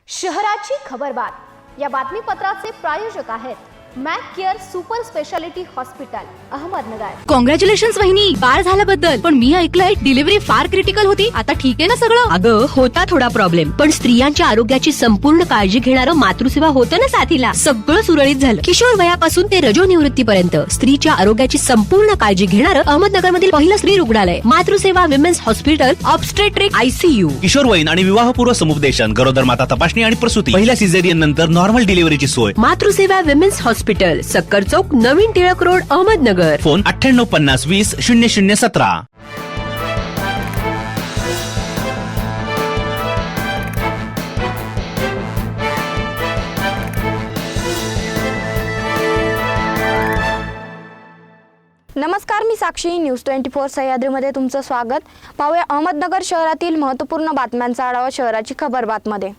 शहराची खबरबात या बातमीपत्राचे प्रायोजक आहेत Mac care super speciality hospital Ahmednagar. Congratulations वहिनी, बाळ झाल्याबद्दल। पण मी ऐकलंय डिलिव्हरी फार क्रिटिकल होती। आता ठीक आहे ना सगळं? अगं होता थोडा प्रॉब्लेम, पण स्त्रियांच्या आरोग्याची संपूर्ण काळजी घेणारं मातृसेवा होतं ना साथीला। सगळं सुरळीत झालं। किशोर वयापासून ते रजोनिवृत्तीपर्यंत स्त्रीच्या आरोग्याची संपूर्ण काळजी घेणारं अहमदनगर मधील पहिलं स्त्री रुग्णालय Matruseva women's hospital obstetric ICU। किशोरवयीन आणि विवाहपूर्व समुपदेशन, गरोदर माता तपासणी आणि प्रसूती, पहिल्या सिझेरियन नंतर नॉर्मल डिलिव्हरीची सोय। मातृसेवा विमेन्स हॉस्पिटल, सक्कर चौक, नवीन टिळक रोड, अहमदनगर। फोन 9850200017। नमस्कार, मी साक्षी। न्यूज 24 सह्याद्रीमध्ये तुमचं स्वागत। पाहूया अहमदनगर शहरातील महत्त्वपूर्ण बातम्यांचा आढावा शहराची खबरबातमध्ये।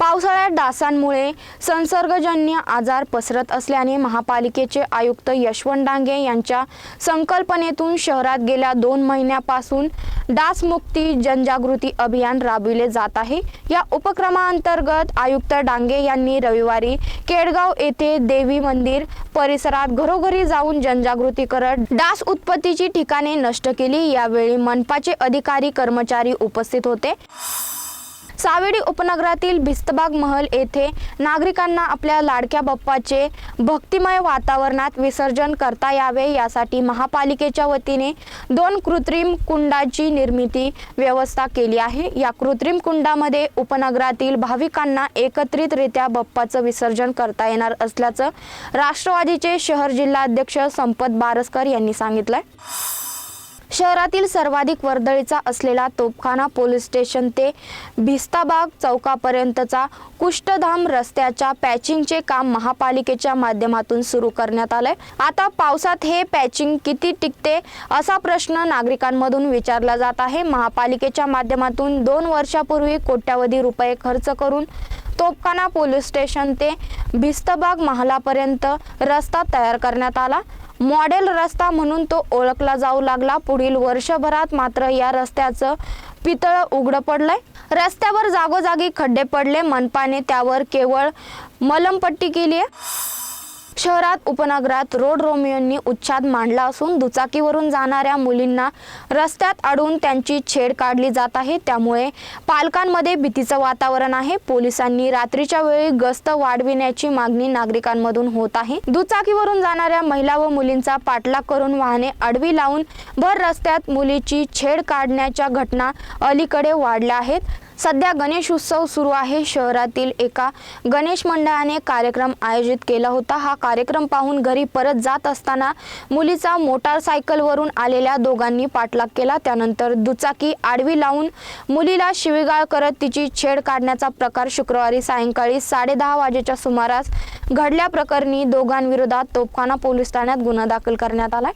पावसाळ्यात डासांमुळे संसर्गजन्य आजार पसरत असल्याने महापालिकेचे आयुक्त यशवंत डांगे यांच्या संकल्पनेतून शहरात गेल्या 2 महिन्यापासून डासमुक्ती जनजागृती अभियान राबविले जात आहे। या उपक्रमाअंतर्गत आयुक्त डांगे यांनी रविवारी केडगाव येथे देवी मंदिर परिसरात घरोघरी जाऊन जनजागृती करत डास उत्पत्तीची ठिकाणे नष्ट केली। यावेळी मनपाचे अधिकारी कर्मचारी उपस्थित होते। सावेडी उपनगरातील भिस्तबाग महल येथे नागरिकांना आपल्या लाडक्या बाप्पाचे भक्तिमय वातावरणात विसर्जन करता यावे यासाठी महापालिकेच्या वतीने 2 कृत्रिम कुंडाची निर्मिती व्यवस्था केली आहे। या कृत्रिम कुंडामध्ये उपनगरातील भाविकांना एकत्रितरित्या बाप्पाचं विसर्जन करता येणार असल्याचं राष्ट्रवादीचे शहर जिल्हाध्यक्ष संपत बारसकर यांनी सांगितलंय। शहरातील सर्वाधिक वर्दळीचा असलेला तोफखाना पोलीस स्टेशन ते भिस्ताबाग चौकापर्यंतचा कुष्ठधाम रस्त्याच्या पॅचिंगचे काम महापालिकेच्या माध्यमातून सुरू करण्यात आलंय। आता पावसात हे पॅचिंग किती टिकते असा प्रश्न नागरिकांमधून विचारला जात आहे। महापालिकेच्या माध्यमातून 2 वर्षापूर्वी कोट्यावधी रुपये खर्च करून तोफखाना पोलीस स्टेशन ते भिस्तबाग महालापर्यंत रस्ता तयार करण्यात आला। मॉडेल रस्ता म्हणून तो ओळखला जाऊ लागला। पुढील वर्षभरात मात्र या रस्त्याचं पितळ उघडं पडलंय। रस्त्यावर जागोजागी खड्डे पडले। मनपाने त्यावर केवळ मलमपट्टी केली आहे। शहरात उपनगरात रोड रोमियोंनी उच्छाद मांडला असून दुचाकीवरून जाणाऱ्या मुलींना रस्त्यात अडवून त्यांची छेड काढली जात आहे। त्यामुळे पालकांमध्ये भीतीचं वातावरण आहे। पोलिसांनी रात्रीच्या वेळी गस्त वाढविण्याची मागणी नागरिकांमधून होत आहे। दुचाकीवरून जाणाऱ्या महिला व मुलींचा पाठलाग करून वाहने आडवी लावून भर रस्त्यात मुलीची छेड काढण्याच्या घटना अलीकडे वाढल्या आहेत। सध्या गणेश उत्सव सुरू आहे। शहरातील एका गणेश मंडळाने कार्यक्रम आयोजित केला होता। हा कार्यक्रम पाहून घरी परत जात असताना मुलीचा मोटारसायकलवरून आलेल्या दोघांनी पाठलाग केला। त्यानंतर दुचाकी आडवी लावून मुलीला शिवीगाळ करत तिची छेड काढण्याचा प्रकार शुक्रवारी सायंकाळी 10:30 वाजेच्या सुमारास घडल्या प्रकरणी दोघांविरोधात तोफखाना पोलीस ठाण्यात गुन्हा दाखल करण्यात आलाय।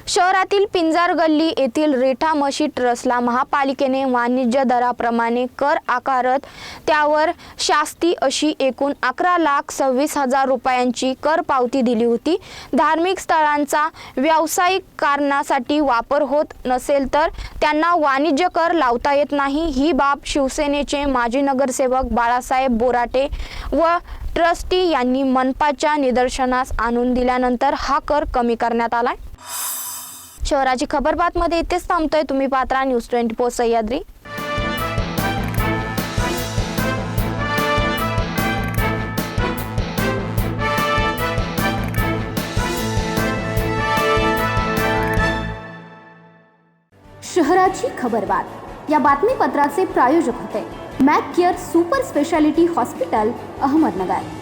शहरातील पिंजार गल्ली येथील रेठा मशी ट्रस्टला महापालिकेने वाणिज्य दराप्रमाणे कर आकारत त्यावर शास्ती अशी एकूण 11,26,000 रुपयांची कर पावती दिली होती। धार्मिक स्थळांचा व्यावसायिक कारणासाठी वापर होत नसेल तर त्यांना वाणिज्य कर लावता येत नाही। ही बाब शिवसेनेचे माजी नगरसेवक बाळासाहेब बोराटे व ट्रस्टी यांनी मनपाच्या निदर्शनास आणून दिल्यानंतर हा कर कमी करण्यात आलाय। शहराची खबरबातमध्ये इथेच थांबतोय। तुम्ही पाहता न्यूज 24 सह्याद्री। शहराची खबरबात या बातमीपत्राचे प्रायोजक होते Mac care super speciality hospital Ahmednagar.